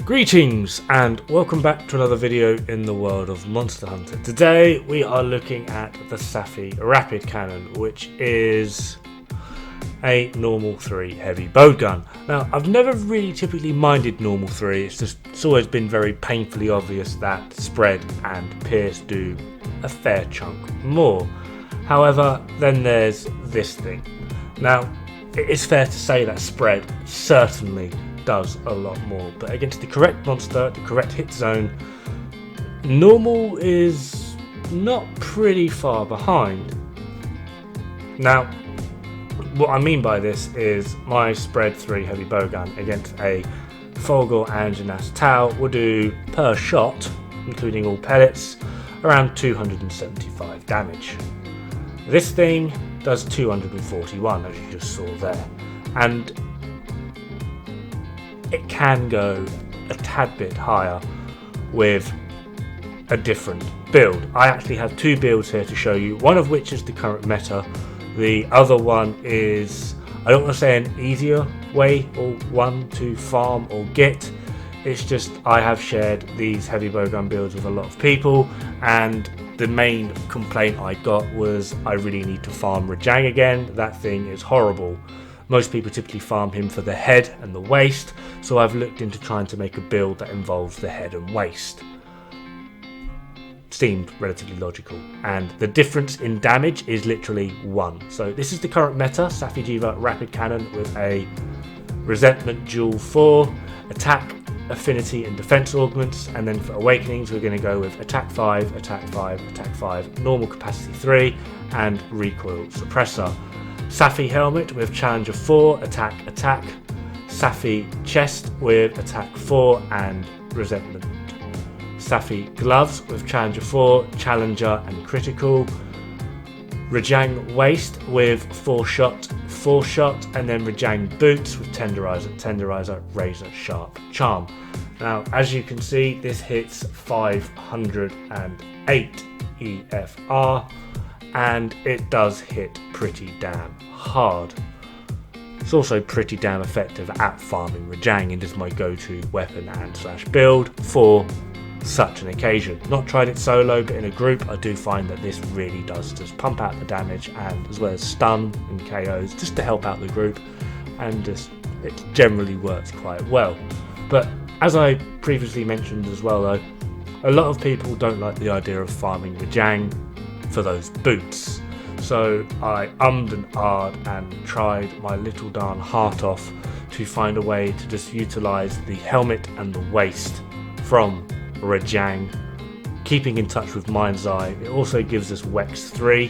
Greetings and welcome back to another video in the world of Monster Hunter. Today we are looking at the Safi Rapidcannon, which is a normal 3 heavy bowgun. Now, I've never really typically minded normal 3, it's always been very painfully obvious that spread and pierce do a fair chunk more. However, then there's this thing. Now, it is fair to say that spread certainly does a lot more, but against the correct monster, the correct hit zone, normal is not pretty far behind. Now, what I mean by this is my spread 3 heavy bowgun against a Fogel Anjanath Tau will do per shot, including all pellets, around 275 damage. This thing does 241, as you just saw there, and it can go a tad bit higher with a different build. I actually have 2 builds here to show you, one of which is the current meta. The other one is, I don't want to say an easier way or one to farm or get. It's just I have shared these heavy bowgun builds with a lot of people, and the main complaint I got was I really need to farm Rajang again. That thing is horrible. Most people typically farm him for the head and the waist, so I've looked into trying to make a build that involves the head and waist. Seemed relatively logical, and the difference in damage is literally 1. So this is the current meta, Safi'jiiva Rapidcannon with a resentment dual 4, attack, affinity and defense augments, and then for awakenings we're going to go with attack 5, attack 5, attack 5, normal capacity 3 and recoil suppressor. Safi helmet with challenger 4, attack, attack. Safi chest with attack 4 and resentment. Safi gloves with challenger 4, challenger and critical. Rajang waist with 4 shot, and then Rajang boots with tenderizer, razor sharp charm. Now, as you can see, this hits 508 EFR. And it does hit pretty damn hard. It's also pretty damn effective at farming Rajang, and is my go-to weapon and slash build for such an occasion. Not tried it solo, but in a group I do find that this really does just pump out the damage, and as well as stun and KOs, just to help out the group, and just it generally works quite well. But as I previously mentioned as well though, a lot of people don't like the idea of farming Rajang for those boots, so I ummed and ahed and tried my little darn heart off to find a way to just utilise the helmet and the waist from Rajang, keeping in touch with Mind's Eye. It also gives us Wex 3,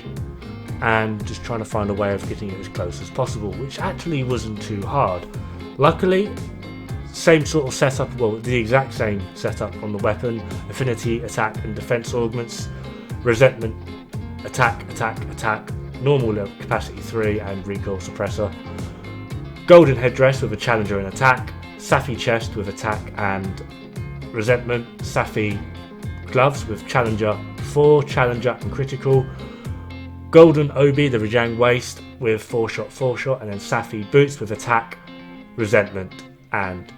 and just trying to find a way of getting it as close as possible, which actually wasn't too hard. Luckily, same sort of setup, well, the exact same setup on the weapon, affinity, attack and defense augments, resentment, attack, attack, attack, normal capacity 3 and recoil suppressor, golden headdress with a challenger and attack, Safi chest with attack and resentment, Safi gloves with challenger 4, challenger and critical, golden obi, the Rajang waist with 4 shot, and then Safi boots with attack, resentment and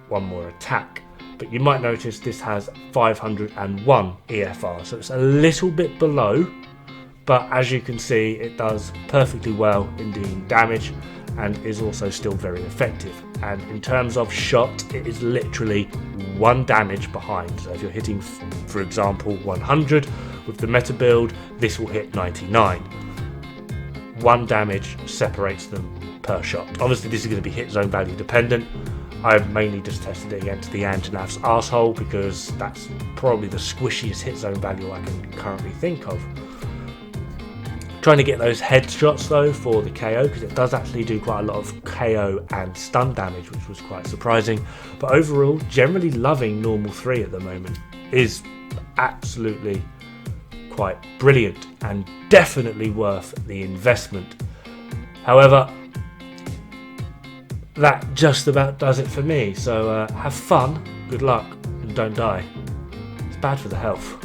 1 more attack. But you might notice this has 501 EFR, so it's a little bit below, but as you can see it does perfectly well in dealing damage and is also still very effective. And in terms of shot, it is literally 1 damage behind. So if you're hitting, for example, 100 with the meta build, this will hit 99. 1 damage separates them per shot. Obviously this is going to be hit zone value dependent. I've mainly just tested it against the Anjanath's arsehole because that's probably the squishiest hit zone value I can currently think of. Trying to get those headshots though for the KO, because it does actually do quite a lot of KO and stun damage, which was quite surprising. But overall, generally loving normal 3 at the moment. Is absolutely quite brilliant and definitely worth the investment. However, that just about does it for me, so have fun, good luck, and don't die. It's bad for the health.